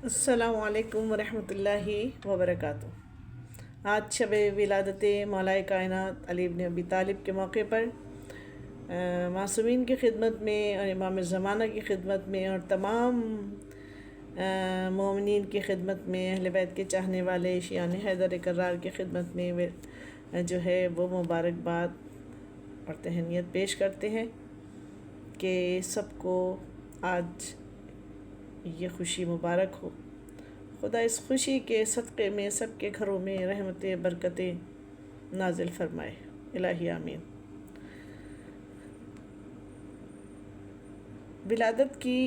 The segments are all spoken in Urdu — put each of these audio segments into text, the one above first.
السلام علیکم ورحمۃ اللہ وبرکاتہ۔ آج شب ولادت مولا کائنات علی ابن ابی طالب کے موقع پر معصومین کی خدمت میں اور امام زمانہ کی خدمت میں اور تمام مومنین کی خدمت میں، اہل بیت کے چاہنے والے شیعان حیدر کرار کی خدمت میں جو ہے وہ مبارکباد اور تہنیت پیش کرتے ہیں کہ سب کو آج یہ خوشی مبارک ہو۔ خدا اس خوشی کے صدقے میں سب کے گھروں میں رحمتیں برکتیں نازل فرمائے، الہی آمین۔ ولادت کی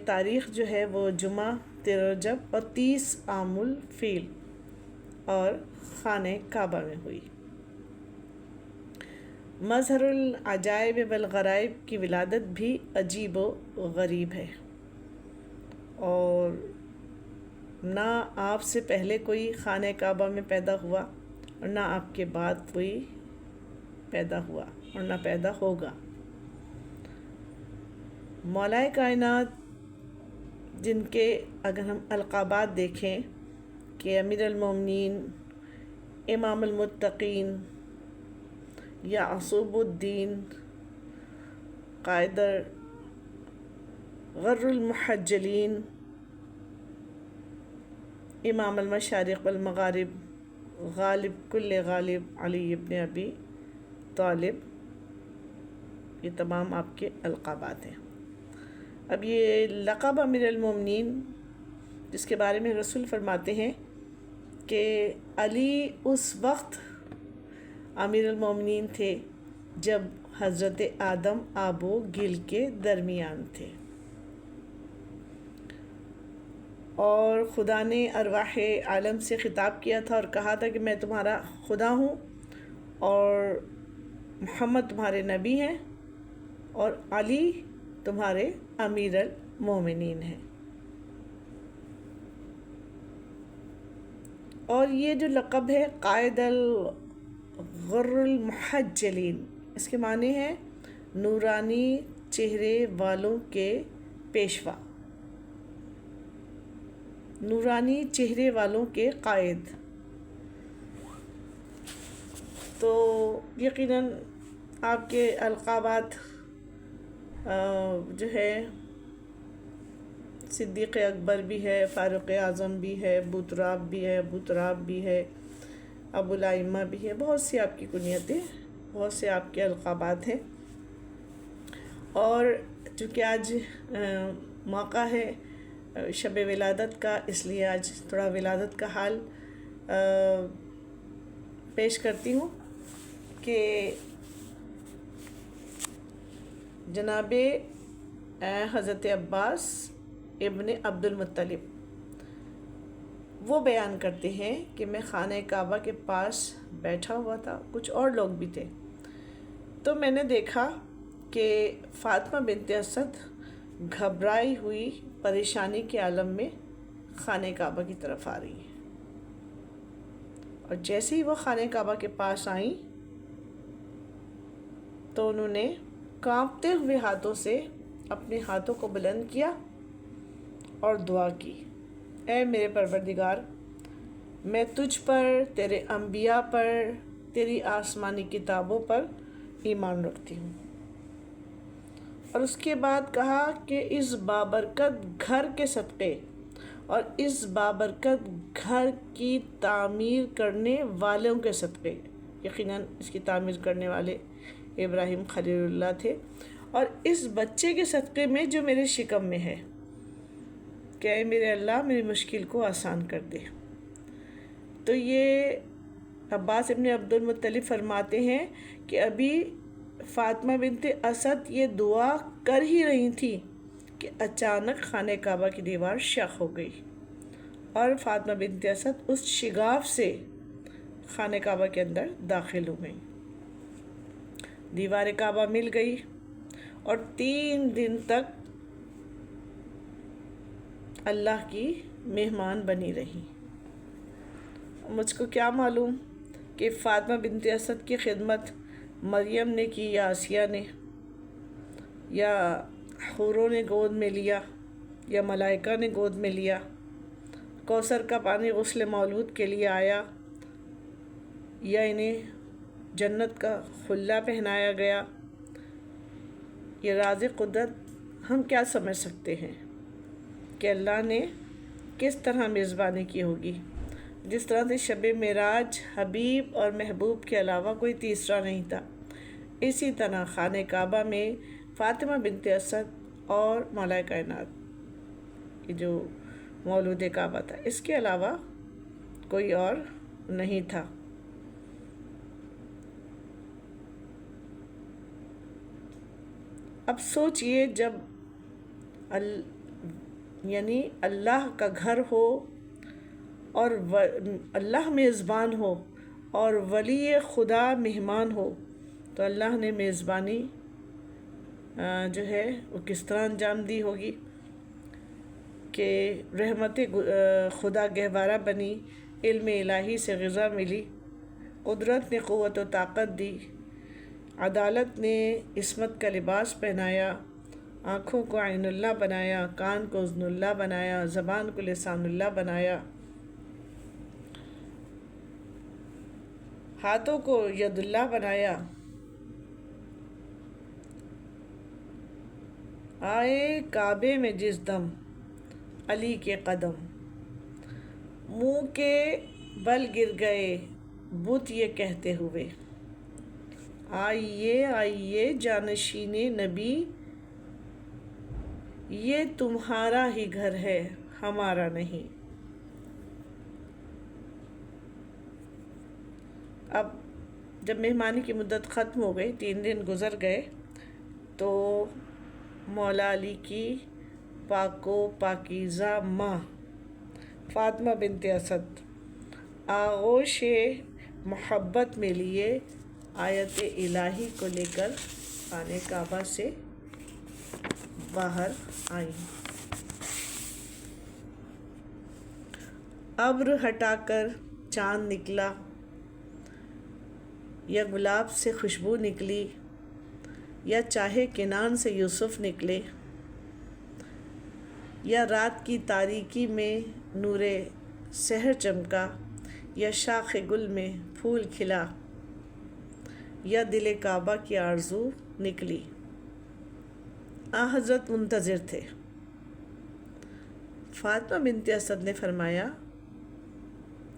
تاریخ جو ہے وہ جمعہ 13 رجب اور 30 عام الفیل اور خانہ کعبہ میں ہوئی۔ مظہر العجائب والغرائب کی ولادت بھی عجیب و غریب ہے، اور نہ آپ سے پہلے کوئی خانہ کعبہ میں پیدا ہوا اور نہ آپ کے بعد کوئی پیدا ہوا اور نہ پیدا ہوگا۔ مولا کائنات جن کے اگر ہم القابات دیکھیں کہ امیر المومنین، امام المتقین، یعصوب الدین، قائد غر المحجلین، امام المشارق والمغارب، غالب کل غالب علی ابن ابی طالب، یہ تمام آپ کے القابات ہیں۔ اب یہ لقب امیر المومنین، جس کے بارے میں رسول فرماتے ہیں کہ علی اس وقت امیر المومنین تھے جب حضرت آدم آب و گل کے درمیان تھے، اور خدا نے ارواح عالم سے خطاب کیا تھا اور کہا تھا کہ میں تمہارا خدا ہوں اور محمد تمہارے نبی ہیں اور علی تمہارے امیر المومنین ہیں۔ اور یہ جو لقب ہے قائد الغر المحجلین، اس کے معنی ہیں نورانی چہرے والوں کے پیشوا، نورانی چہرے والوں کے قائد۔ تو یقیناً آپ کے القابات جو ہے صدیق اکبر بھی ہے، فاروق اعظم بھی ہے، ابو تراب بھی ہے، ابو تراب بھی ہے، ابو الائمہ بھی ہے، بہت سی آپ کی کنیتیں، بہت سے آپ کے القابات ہیں۔ اور چونکہ آج موقع ہے شب ولادت کا، اس لیے آج تھوڑا ولادت کا حال پیش کرتی ہوں کہ جناب حضرت عباس ابن عبد المطلب وہ بیان کرتے ہیں کہ میں خانہ کعبہ کے پاس بیٹھا ہوا تھا، کچھ اور لوگ بھی تھے، تو میں نے دیکھا کہ فاطمہ بنت اسد گھبرائی ہوئی پریشانی کے عالم میں خانہ کعبہ کی طرف آ رہی ہیں، اور جیسے ہی وہ خانہ کعبہ کے پاس آئیں تو انہوں نے کانپتے ہوئے ہاتھوں سے اپنے ہاتھوں کو بلند کیا اور دعا کی، اے میرے پروردگار، میں تجھ پر، تیرے انبیاء پر، تیری آسمانی کتابوں پر ایمان رکھتی ہوں۔ اور اس کے بعد کہا کہ اس بابرکت گھر کے صدقے اور اس بابرکت گھر کی تعمیر کرنے والوں کے صدقے، یقیناً اس کی تعمیر کرنے والے ابراہیم خلیل اللہ تھے، اور اس بچے کے صدقے میں جو میرے شکم میں ہے، کہ اے میرے اللہ میری مشکل کو آسان کر دے۔ تو یہ عباس ابن عبد المطلب فرماتے ہیں کہ ابھی فاطمہ بنت اسد یہ دعا کر ہی رہی تھی کہ اچانک خانہ کعبہ کی دیوار شق ہو گئی، اور فاطمہ بنت اسد اس شگاف سے خانہ کعبہ کے اندر داخل ہو گئیں، دیوار کعبہ مل گئی، اور 3 دن تک اللہ کی مہمان بنی رہی۔ مجھ کو کیا معلوم کہ فاطمہ بنت اسد کی خدمت مریم نے کی یا آسیہ نے، یا حوروں نے گود میں لیا یا ملائکہ نے گود میں لیا، کوثر کا پانی غسل مولود کے لیے آیا یا انہیں جنت کا خلا پہنایا گیا؟ یہ راز قدرت ہم کیا سمجھ سکتے ہیں کہ اللہ نے کس طرح میزبانی کی ہوگی؟ جس طرح سے شب معراج حبیب اور محبوب کے علاوہ کوئی تیسرا نہیں تھا، اسی طرح خانہ کعبہ میں فاطمہ بنت اسد اور مولا کائنات، یہ جو مولود کعبہ تھا، اس کے علاوہ کوئی اور نہیں تھا۔ اب سوچئے، جب یعنی اللہ کا گھر ہو اور اللہ میزبان ہو اور ولی خدا مہمان ہو، تو اللہ نے میزبانی جو ہے وہ کس طرح انجام دی ہوگی کہ رحمت خدا گہوارہ بنی، علم الہی سے غذا ملی، قدرت نے قوت و طاقت دی، عدالت نے عصمت کا لباس پہنایا، آنکھوں کو عین اللہ بنایا، کان کو اذن اللہ بنایا، زبان کو لسان اللہ بنایا، ہاتھوں کو ید اللہ بنایا، آئے کعبے میں جس دم علی کے قدم، منہ کے بل گر گئے بت یہ کہتے ہوئے، آئیے آئیے جانشین نبی، یہ تمہارا ہی گھر ہے ہمارا نہیں۔ اب جب مہمانی کی مدت ختم ہو گئی، 3 دن گزر گئے، تو مولا علی کی پاک و پاکیزہ ماں فاطمہ بنت اسد آغوش محبت میں لیے آیت الہی کو لے کر خانہ کعبہ سے باہر آئیں۔ ابر ہٹا کر چاند نکلا، یا گلاب سے خوشبو نکلی، یا چاہے کنان سے یوسف نکلے، یا رات کی تاریکی میں نور سحر چمکا، یا شاخ گل میں پھول کھلا، یا دل کعبہ کی آرزو نکلی، حضرت منتظر تھے۔ فاطمہ بنت اسد نے فرمایا،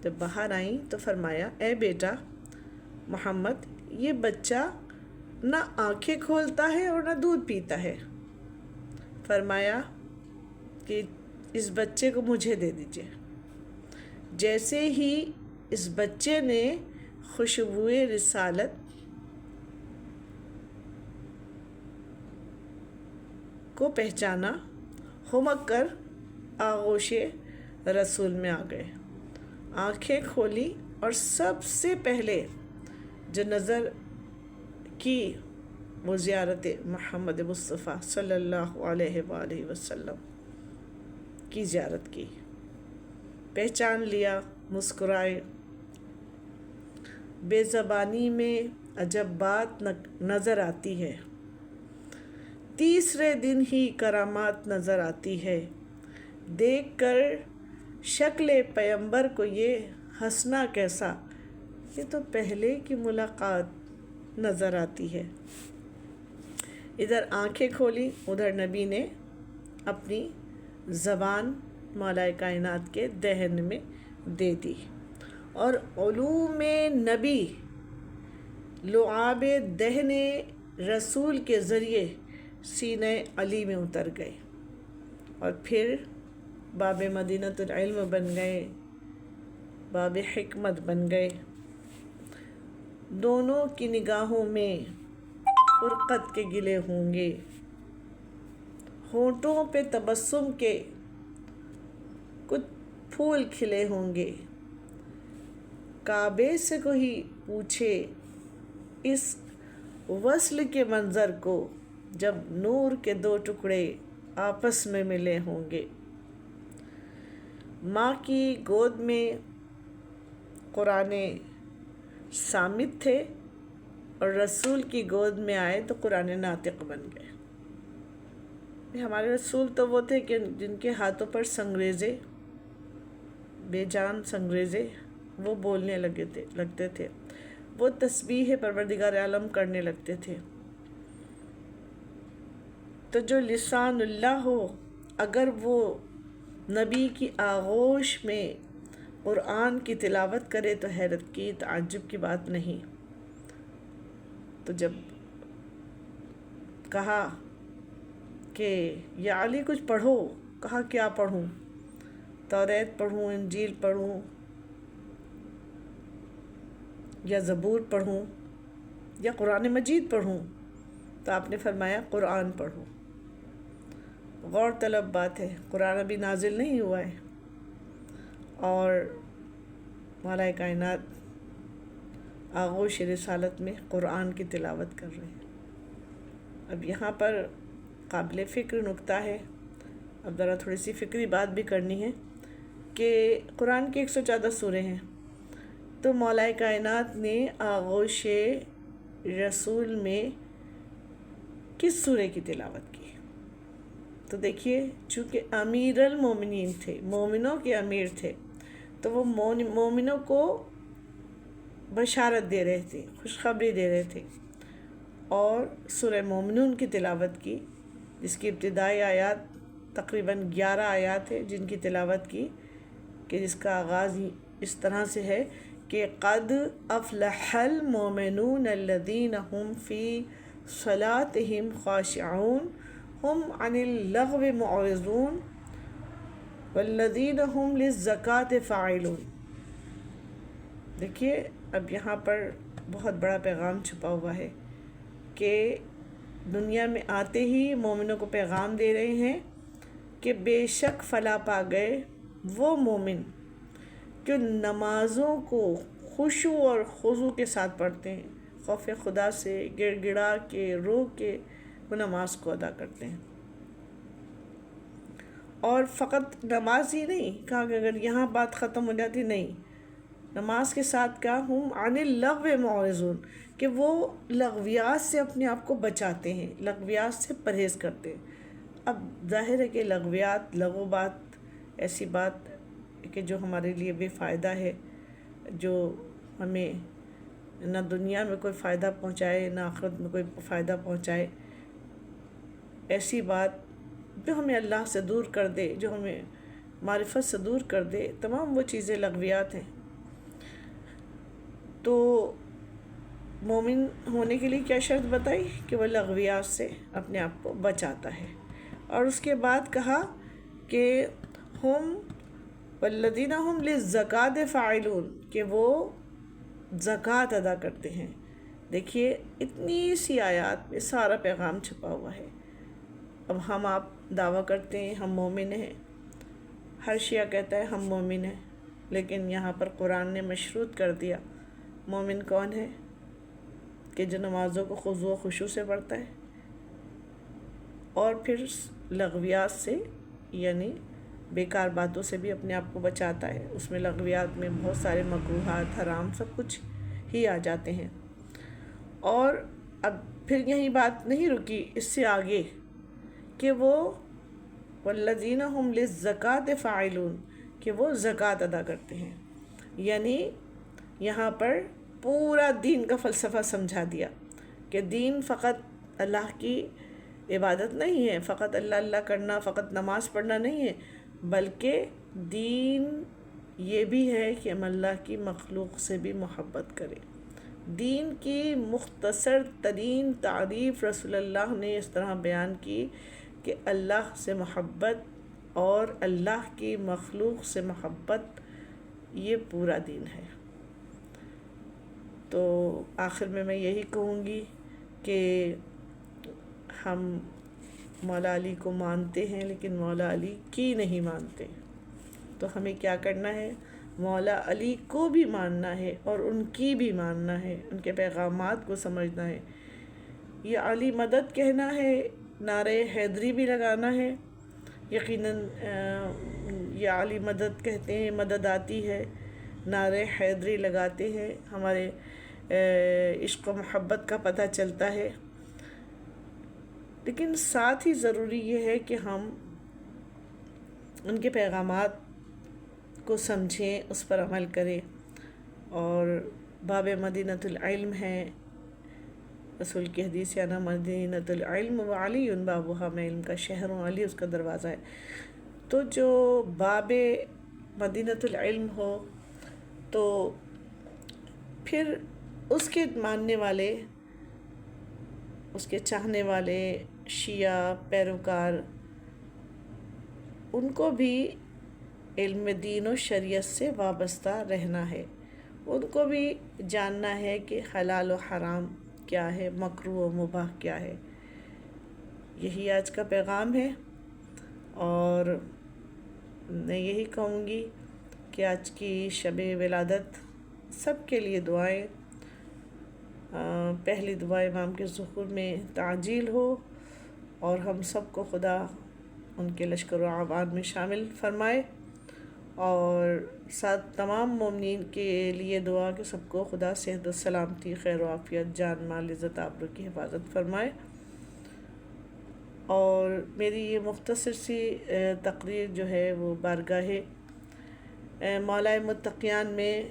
جب باہر آئیں تو فرمایا، اے بیٹا محمد، یہ بچہ نہ آنکھیں کھولتا ہے اور نہ دودھ پیتا ہے، فرمایا کہ اس بچے کو مجھے دے دیجئے۔ جیسے ہی اس بچے نے خوشبوئے رسالت کو پہچانا، ہمک کر آغوش رسول میں آ گئے، آنکھیں کھولی، اور سب سے پہلے جو نظر کی وہ زیارت محمد مصطفیٰ صلی اللہ علیہ وآلہ وسلم کی زیارت کی، پہچان لیا، مسکرائے۔ بے زبانی میں عجب بات نظر آتی ہے، تیسرے دن ہی کرامات نظر آتی ہے، دیکھ کر شکل پیمبر کو یہ ہنسنا کیسا، یہ تو پہلے کی ملاقات نظر آتی ہے۔ ادھر آنکھیں کھولی، ادھر نبی نے اپنی زبان مولا کائنات کے دہن میں دے دی، اور علوم نبی لعاب دہن رسول کے ذریعے سینہ علی میں اتر گئے، اور پھر باب مدینۃ العلم بن گئے، باب حکمت بن گئے۔ دونوں کی نگاہوں میں فرقت کے گلے ہوں گے، ہونٹوں پہ تبسم کے کچھ پھول کھلے ہوں گے، کعبے سے کوئی پوچھے اس وصل کے منظر کو، جب نور کے 2 ٹکڑے آپس میں ملے ہوں گے۔ ماں کی گود میں قرآن صامت تھے، اور رسول کی گود میں آئے تو قرآن ناطق بن گئے۔ ہمارے رسول تو وہ تھے کہ جن کے ہاتھوں پر سنگریزے بے جان سنگریزے وہ بولنے لگتے تھے، وہ تسبیح پروردگار عالم کرنے لگتے تھے۔ تو جو لسان اللہ ہو، اگر وہ نبی کی آغوش میں قرآن کی تلاوت کرے تو حیرت کی، تعجب کی بات نہیں۔ تو جب کہا کہ یا علی کچھ پڑھو، کہا کیا پڑھوں؟ توریت پڑھوں، انجیل پڑھوں یا زبور پڑھوں یا قرآن مجید پڑھوں؟ تو آپ نے فرمایا قرآن پڑھو۔ غور طلب بات ہے، قرآن ابھی نازل نہیں ہوا ہے اور مولا کائنات آغوش رسالت میں قرآن کی تلاوت کر رہے ہیں۔ اب یہاں پر قابل فکر نکتہ ہے، اب ذرا تھوڑی سی فکری بات بھی کرنی ہے کہ قرآن کی 114 سورے ہیں، تو مولا کائنات نے آغوش رسول میں کس سورے کی تلاوت کی؟ تو دیکھیے، چونکہ امیر المومنین تھے، مومنوں کے امیر تھے، تو وہ مومنوں کو بشارت دے رہے تھے، خوشخبری دے رہے تھے، اور سورہ مومنون کی تلاوت کی، جس کی ابتدائی آیات تقریباً 11 آیات ہے، جن کی تلاوت کی، کہ جس کا آغاز اس طرح سے ہے کہ قد افلح المؤمنون الذین هم فی صلاتهم خاشعون ہم عن اللغو معرضون والذین هم للزکاة فاعلون۔ دیکھیے، اب یہاں پر بہت بڑا پیغام چھپا ہوا ہے کہ دنیا میں آتے ہی مومنوں کو پیغام دے رہے ہیں کہ بے شک فلاح پا گئے وہ مومن جو نمازوں کو خشوع اور خضوع کے ساتھ پڑھتے ہیں، خوف خدا سے گڑ گڑا کے رو کے وہ نماز کو ادا کرتے ہیں۔ اور فقط نماز ہی نہیں کہا کہ اگر یہاں بات ختم ہو جاتی، نہیں، نماز کے ساتھ کہا ہم عن اللغو معرضون، کہ وہ لغویات سے اپنے آپ کو بچاتے ہیں، لغویات سے پرہیز کرتے ہیں۔ اب ظاہر ہے کہ لغویات، لغو بات، ایسی بات کہ جو ہمارے لیے بے فائدہ ہے، جو ہمیں نہ دنیا میں کوئی فائدہ پہنچائے نہ آخرت میں کوئی فائدہ پہنچائے، ایسی بات جو ہمیں اللہ سے دور کر دے، جو ہمیں معرفت سے دور کر دے، تمام وہ چیزیں لغویات ہیں۔ تو مومن ہونے کے لیے کیا شرط بتائی؟ کہ وہ لغویات سے اپنے آپ کو بچاتا ہے، اور اس کے بعد کہا کہ ہم والذین هم للزکاة فاعلون، کہ وہ زکوٰۃ ادا کرتے ہیں۔ دیکھیے، اتنی سی آیات میں سارا پیغام چھپا ہوا ہے۔ اب ہم آپ دعویٰ کرتے ہیں ہم مومن ہیں، ہر شیعہ کہتا ہے ہم مومن ہیں، لیکن یہاں پر قرآن نے مشروط کر دیا مومن کون ہے؟ کہ جو نمازوں کو خضوع و خشوع سے پڑھتا ہے، اور پھر لغویات سے، یعنی بیکار باتوں سے بھی اپنے آپ کو بچاتا ہے۔ اس میں لغویات میں بہت سارے مکروہات، حرام، سب کچھ ہی آ جاتے ہیں۔ اور اب پھر یہی بات نہیں رکی، اس سے آگے کہ وہ والذین هم للزکاة فاعلون، کہ وہ زکوٰۃ ادا کرتے ہیں۔ یعنی یہاں پر پورا دین کا فلسفہ سمجھا دیا کہ دین فقط اللہ کی عبادت نہیں ہے، فقط اللہ اللہ کرنا، فقط نماز پڑھنا نہیں ہے، بلکہ دین یہ بھی ہے کہ ہم اللہ کی مخلوق سے بھی محبت کریں۔ دین کی مختصر ترین تعریف رسول اللہ نے اس طرح بیان کی کہ اللہ سے محبت اور اللہ کی مخلوق سے محبت، یہ پورا دین ہے۔ تو آخر میں یہی کہوں گی کہ ہم مولا علی کو مانتے ہیں لیکن مولا علی کی نہیں مانتے، تو ہمیں کیا کرنا ہے؟ مولا علی کو بھی ماننا ہے اور ان کی بھی ماننا ہے، ان کے پیغامات کو سمجھنا ہے۔ یہ علی مدد کہنا ہے، نعرہ حیدری بھی لگانا ہے، یقیناً یا علی مدد کہتے ہیں، مدد آتی ہے، نعرہ حیدری لگاتے ہیں، ہمارے عشق و محبت کا پتہ چلتا ہے۔ لیکن ساتھ ہی ضروری یہ ہے کہ ہم ان کے پیغامات کو سمجھیں، اس پر عمل کریں. اور باب مدینۃ العلم ہے، رسول کی حدیث ہے نا مدینۃ العلم و علی بابها، میں علم کا شہر ہوں، علی اس کا دروازہ ہے. تو جو باب مدینۃ العلم ہو تو پھر اس کے ماننے والے، اس کے چاہنے والے شیعہ پیروکار، ان کو بھی علم دین و شریعت سے وابستہ رہنا ہے. ان کو بھی جاننا ہے کہ حلال و حرام کیا ہے، مکروہ و مباح کیا ہے. یہی آج کا پیغام ہے. اور میں یہی کہوں گی کہ آج کی شب ولادت سب کے لیے دعائیں. پہلی دعا امام کے ظہور میں تعجیل ہو اور ہم سب کو خدا ان کے لشکر و اعوان میں شامل فرمائے، اور ساتھ تمام مومنین کے لیے دعا کہ سب کو خدا صحت و سلامتی، خیر و عافیت، جان مال، عزت آبرو کی حفاظت فرمائے. اور میری یہ مختصر سی تقریر جو ہے وہ بارگاہ مولا متقیان میں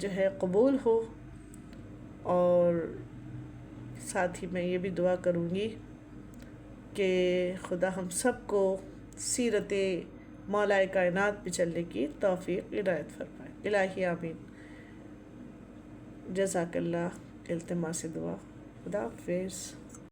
جو ہے قبول ہو. اور ساتھ ہی میں یہ بھی دعا کروں گی کہ خدا ہم سب کو سیرت مولا کائنات پہ چلنے کی توفیق عنایت فرمائے. الہی آمین. جزاک اللہ. التماس دعا. خدا حافظ.